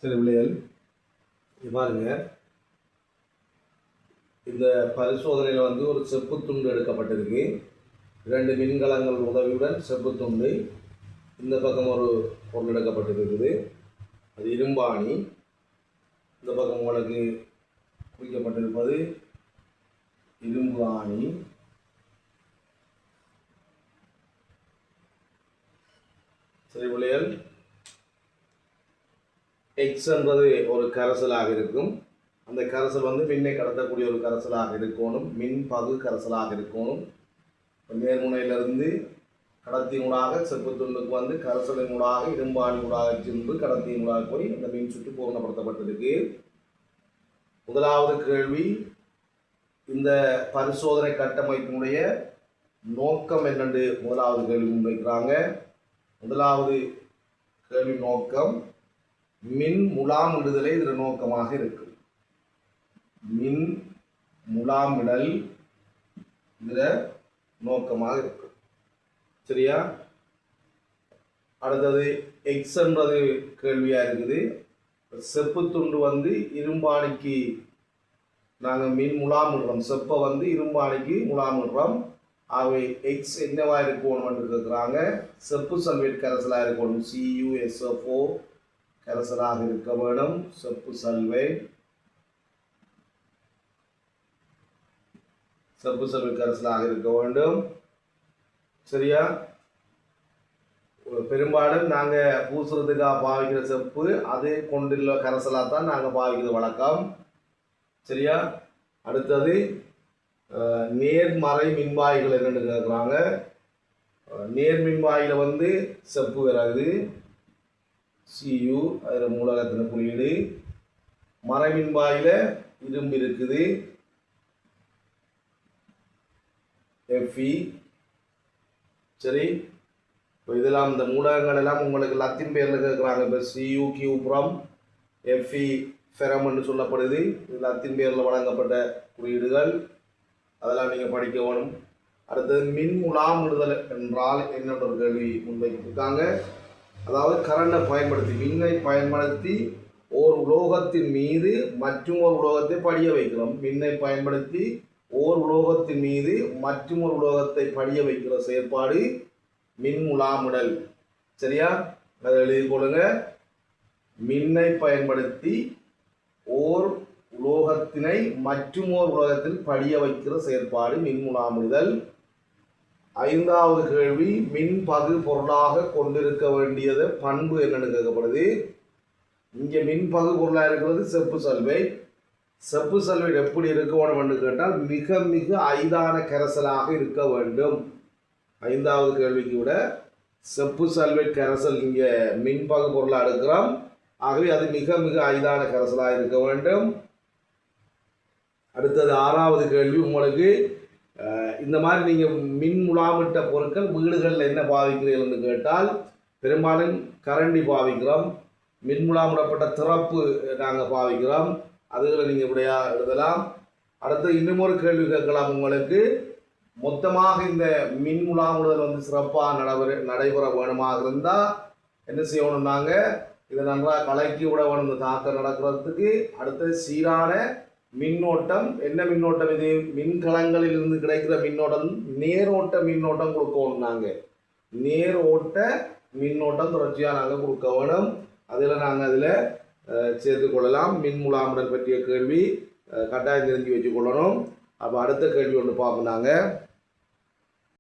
சரி பிள்ளைகள், பாருங்க, இந்த பரிசோதனையில் வந்து ஒரு செப்பு துண்டு எடுக்கப்பட்டிருக்கு. 2 மின்கலங்கள் உதவியுடன் செப்பு துண்டு. இந்த பக்கம் ஒரு பொருள் எடுக்கப்பட்டிருக்குது, அது இரும்பாணி. இந்த பக்கம் உங்களுக்கு குறிக்கப்பட்டிருப்பது இரும்பு ஆணி. சரி பிள்ளைகள், எக்ஸ் என்பது ஒரு கரைசலாக இருக்கும். அந்த கரைசல் வந்து மின்னை கடத்தக்கூடிய ஒரு கரைசலாக இருக்கணும், மின் பகு கரைசலாக இருக்கணும். நேர்முனையிலிருந்து கடத்தினூடாக செப்பு துண்டுக்கு வந்து கரைசலினூடாக இரும்பாணியூடாக சென்று கடத்தினூடாக போய் அந்த மின் சுற்று பூர்ணப்படுத்தப்பட்டிருக்கு. முதலாவது கேள்வி, இந்த பரிசோதனை கட்டமைப்பினுடைய நோக்கம் என்னென்று முதலாவது கேள்வி முன்வைக்கிறாங்க. முதலாவது கேள்வி நோக்கம், மின் முலாமிடுதலை இதில் நோக்கமாக இருக்கு. மின் முலாமிடல் இதில் நோக்கமாக இருக்கு. சரியா? அடுத்தது எக்ஸ் என்பது கேள்வியாக இருக்குது. செப்பு துண்டு வந்து இரும்பாணிக்கு நாங்கள் மின் முலாமிடுறோம், செப்பை வந்து இரும்பாணிக்கு முலாமிடுறோம். ஆகவே எக்ஸ் என்னவாக இருக்கணும் என்று கேட்குறாங்க. செப்பு சல்வேட் கரைசலாக இருக்கணும், CuSO4 கரைசலாக இருக்க வேண்டும். செப்பு சல்வேட் கரைசலாக இருக்க வேண்டும். சரியா? பெரும்பாலும் நாங்கள் பூசுறதுக்காக பாவிக்கிற செப்பு அது கொண்டுள்ள கரைசலாக தான் நாங்கள் பாவிக்கிறது வழக்கம். சரியா? அடுத்தது நேர்மறை மின்வாய்கள் என்னென்னு கேட்குறாங்க. நேர் மின்வாயில் வந்து செப்பு வராது, Cu, அதில் மூலகத்தின் குறியீடு. மறை மின்வாயில் இரும்பு இருக்குது, Fe. சரி, இப்போ இதெல்லாம் இந்த மூலகங்கள் எல்லாம் உங்களுக்கு லத்தின் பேரில் கேட்குறாங்க. இப்போ Cu கியூப்ரம், Fe ஃபெரம் என்று சொல்லப்படுது. இது லத்தின் பேரில் வழங்கப்பட்ட குறியீடுகள், அதெல்லாம் நீங்கள் படிக்க வேணும். அடுத்தது மின் முலாமிடுதல் என்றால் என்னென்ற ஒரு கேள்வி முன்வைத்திருக்காங்க. அதாவது கரண்டை பயன்படுத்தி, மின்னை பயன்படுத்தி ஓர் உலோகத்தின் மீது மற்றும் ஒரு உலோகத்தை படிய வைக்கிறோம். மின்னை பயன்படுத்தி ஓர் உலோகத்தின் மீது மற்றும் ஒரு உலோகத்தை படிய வைக்கிற செயற்பாடு மின் முலாமிடல். சரியா? அதை எழுதி கொள்ளுங்க. மின்னை பயன்படுத்தி ஓர் உலோகத்தினை மற்றும் ஓர் உலோகத்தில் படிய வைக்கிற செயற்பாடு மின் முலாமிடுதல். 5வது கேள்வி, மின் பகு பொருளாக கொண்டிருக்க வேண்டியது பண்பு என்னன்னு கேட்கப்படுது. இங்கே மின் பகு பொருளாக இருக்கிறது செப்பு சல்வேட். செப்பு சல்வேட் எப்படி இருக்க வேண்டும் என்று கேட்டால் மிக மிக ஐதான கரைசலாக இருக்க வேண்டும். 5வது கேள்விக்கு விட செப்பு சல்வேட் கரைசல் இங்கே மின் பகு பொருளாக எடுக்கிறோம். ஆகவே அது மிக மிக ஐதான கரைசலாக இருக்க வேண்டும். அடுத்தது 6வது கேள்வி, உங்களுக்கு இந்த மாதிரி நீங்கள் மின் முலாமிட்ட பொருட்கள் வீடுகளில் என்ன பாவிக்கிறீர்கள்னு கேட்டால் பெரும்பாலும் கரண்டி பாவிக்கிறோம், மின் முலாமிடப்பட்ட திறப்பு நாங்கள் பாவிக்கிறோம். அதுகளை நீங்கள் இப்படியா எழுதலாம். அடுத்து இன்னும் ஒரு கேள்வி கேட்கலாம் உங்களுக்கு. மொத்தமாக இந்த மின் முலாமிடுதல் வந்து சிறப்பாக நடைபெற வேணுமாக இருந்தால் என்ன செய்யணும்? நாங்கள் இதை நன்றாக கலக்கி விட வேணும் இந்த தாக்கம் நடக்கிறதுக்கு. அடுத்தது சீரான மின்னோட்டம். என்ன மின்னோட்டம் இது? மின்கலங்களில் இருந்து கிடைக்கிற மின்னோட்டம் நேரோட்ட மின்னோட்டம் கொடுக்கணும். நாங்கள் நேரோட்ட மின்னோட்டம் தொடர்ச்சியாக நாங்கள் கொடுக்க வேணும். அதில் நாங்கள் அதில் சேர்த்து கொள்ளலாம். மின் முலாமிடல் பற்றிய கேள்வி கட்டாயம் தெரிஞ்சு வச்சு கொள்ளணும். அப்போ அடுத்த கேள்வி ஒன்று பார்ப்போம். நாங்கள்